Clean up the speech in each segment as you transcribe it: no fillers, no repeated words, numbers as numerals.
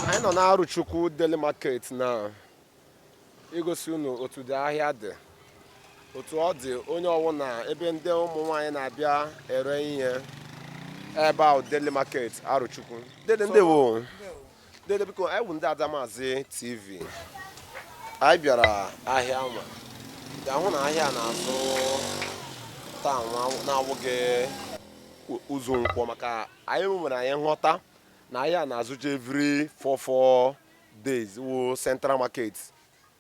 anyị nọ na Arochukwu Daily Market na igosi unu otu dị ahịa dị, otu ọ dị onye ọwụna ebe ndị ụmụ nwaanyị na-abịa ere ihe ebe ahụ Daily Market Arochukwu. Dede ndewo. Dede biko anyị bụ ndị Adamazi TV. Anyị bịara ahịa nwa. Bịa hụ na ahịa na-azụ taa na-awụghị ụzọ nkwọ maka anyị nwere anyị nghọta na ahịa na-azụ every 4 days wo Central Market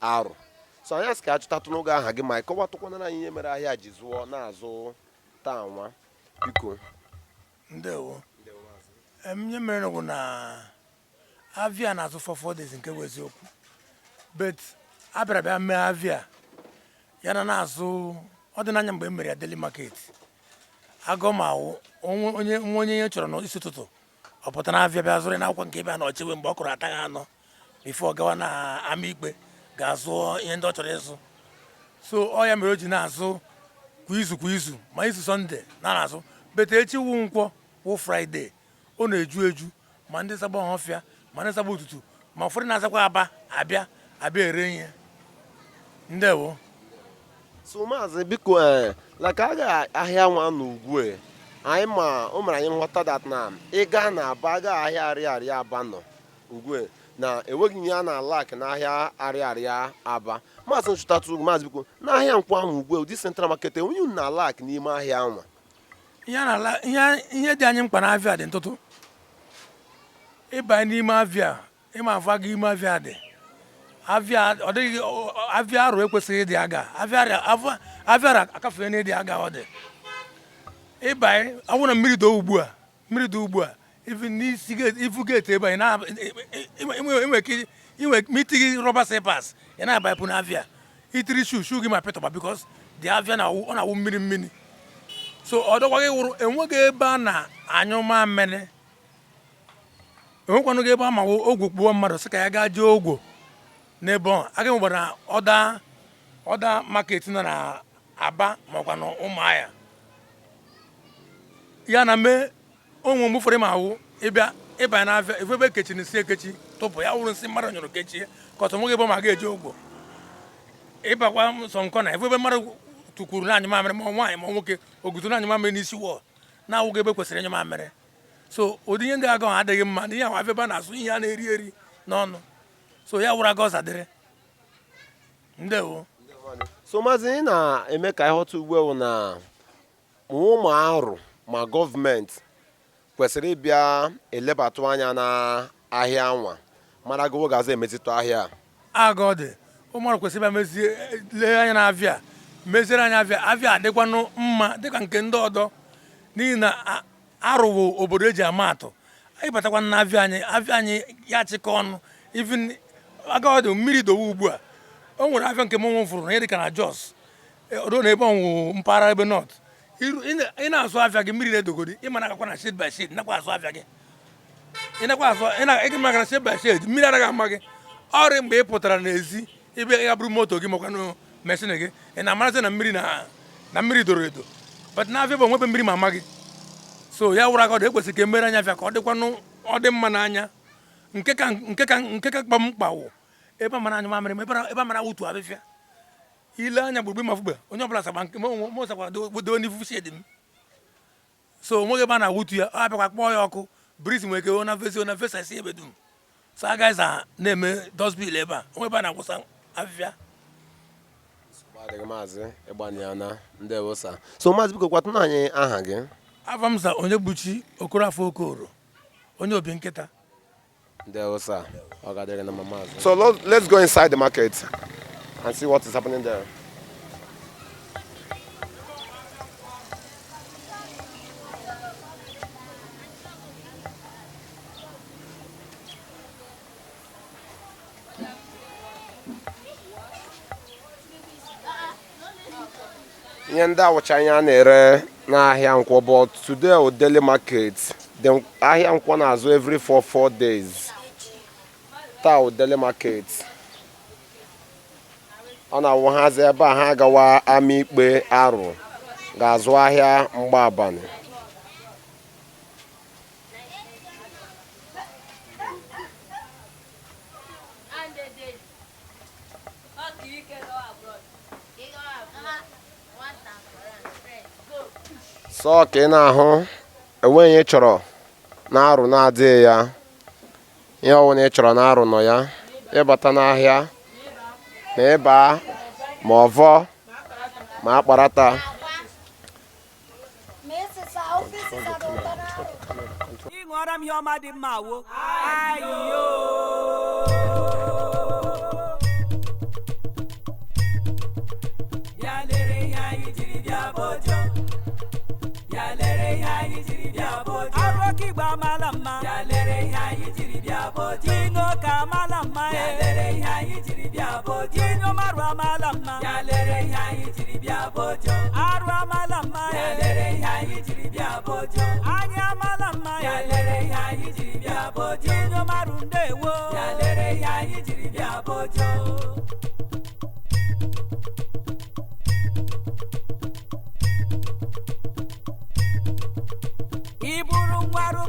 Aro. So anyị asị ka achụtatụ n'oge aha gị ma ị kọwatụkwana na ihe mere ahịa ji zụọ na-azụ taa nwa biko. Ndewo. Ihe mere bụ na Avia na-azụ 4 days nke bụ eziokwu. But abịara mee Avia ya na-azụ ọdịnanya mgbe e mere ya Daily Market. Agụ ma onye ihe chọrọ n'isi ụtụtụ ọ pụta na Avia bịa zụrụ na akwụkwọ nke ebe a na ọchewe mgbe ọ kụrụ ataghị anọ bifo gawa na ama ikpe ga-azụ ihe ndị ọ chọrọ ịzụ. So ọ ya mere o ji na-azụ kwa izu ma izu Sọnde na-azụ. Bete echi wụ Nkwọ wụ Fraịde ọ na-eju eju ma ndị Saba Ọhafịa ma ndị Saba Ụtụtụ ma ụfọdụ na-azakwa Abia ere ihe. Ndewo. So maazị biko laka aga ahịa nwa n'ugwu anyị ma o mere anyị nghọta dat na ịga na Aba aga ahịa arịarịa Aba nọ ugwu na enweghị ihe a na-alak n'ahịa arịarịa Aba. Maazị nchụtatụ ugwu maazị biko n'ahịa Nkwọ ahụ ugwu ụdị Central Market enweghị na alak n'ime ahịa nwa. Ihe dị anyị mkpa na Avia dị ntụtụ ịbanye n'ime Avia ịma afọ aga ime Avia dị Avia ọ dịghị Avia Aro ekwesịghị ịdị aga Avia akafee na ịdị aga ọ dị ịbanye awụ na mmiri doo ugbu a n'isi ifu geeti ebe anyị inwe mitigi rọba sepas ị na-abanyepụ na Avia itiri shu gị ma petọba bikos dị Avia ọ na-awụ mmiri so ọ dọkwaghị wụrụ enweghị ebe a na-anyụ mamịrị enwekwanụ gị ebe a ma ogwo kpuo mmadụ sị ka ya gaa jee ogwo n'ebe ọ aga enwegbara ọda market nọ na Aba makwa na Ụmụahịa ya na mee onwe m ụfọdụ ma awụ ịbanye na Avia ebe ekechi na isi ekechi tụpụ ya wụrụ nsị mmadụ nyụrụ kechie ka ọtọ nweghị ebe ma ga-eje ogwo ịbakwa nsọ nkọ na ebe mmadụ tukwuru na anyụ mamịrị ma nwaanyị ma nwoke oguzo na anyụ mamịrị n'isi wọl na-awụghị ebe kwesịrị ịnyụ mamịrị. So ụdị ihe ndị agụ adịghị mma na ihe ahụ ebe a na-asụ ihe a na-eri eri n'ọnụ so ya wụrụ aga ọzadịrị. Ndewo. So maazị ị na-eme ka ịghọta ugbu na Umu Aro ma gọọmenti kwesịrị ịbịa elebatụ anya na ahịa nwa mara gị oge azụ emezitụ ahịa aga ọ dị Umu Aro kwesịrị ịbịa lee anya na Avia meziere anyị Avia adịkwanụ mma dịka nke ndị ọdọ n'ihi na Arụwo obodo eji ama atụ anyị batakwa na Avia anyị ya chịkọ ọnụ even aga ọ dị mmiri dowe ugbu a o nwere Avia nke m fụrụ na ihe dịka na Jos odo na ebe ọnwụ mpaghara ebe North ị na-azụ Avia gị mmiri na-edogodi ịma na agakwa na shade by shade nakwa azụ Avia gị ị maka na shade by shade mmiri anaghị ama gị ọrị mgbe ị pụtara n'ezi ebe ya bụrụ moto gị makwa mesin gị ị na-amarazi na mmiri doro edo but na Avia bụ onwebe mmiri ma ama gị. So ya wụrụ aka ọ dị ekwesịrị ka emere anya Avia ka ọ dịkwanụ ọ dị mma n'anya nke ka kpa mkpa wụ ebe amara anyụ mamịrị ma ebe amara wutu abịfịa ile anya gburugburu ma fugbe onye ọbụla sakwa nke m sakwa dowe n'ifu shedi m so onweghị ebe a na-awutu ya ọ abịakwa kpọọ ya ọkụ briz nwere ike ona vesa isi ebe dum so agaghị na-eme dosbil ebe a onwe ebe a na-akwụsa afịfịa. So maazị biko kwatụna anyị aha gị. Afa m za onye buchi Okorafọ Okoro onye obi nkịta. So let's go inside the market and see what is happening there. Ihe ndị awụcha anya na-ere n'ahịa Nkwọ but today o Daily Market ahịa Nkwọ na-azụ every 4 days. Taa o Daily Market ọ na-awụ hazi ebe a ha agawa ama ikpe Aro ga-azụ ahịa mgbe abalị sọ ka ị na-ahụ enweghị ị chọrọ na-arụ na-adịghị ya ihe ọwụ na ị chọrọ na-arụ nọ ya ịbata n'ahịa na ịba ma ọvọ ma akparata ịṅụọra m ihe ọma dị mma wo ayo ya lere ihe anyị jiri bịa bojo ya lere ihe anyị jiri bịa bojo Aroka Igbo amala mma ya lere ihe anyị jiri bịa bojo ino ka amala mma ya lere ihe anyị jiri bịa bojo ino marụ amala mma ya lere ihe anyị jiri bịa bojo arụ amala mma ya lere ihe anyị jiri bịa bojo anyị amala mma ya lere ihe anyị jiri bịa bojo ino marụ ndewo ya lere ihe anyị jiri bịa bojo iburu ngwarụ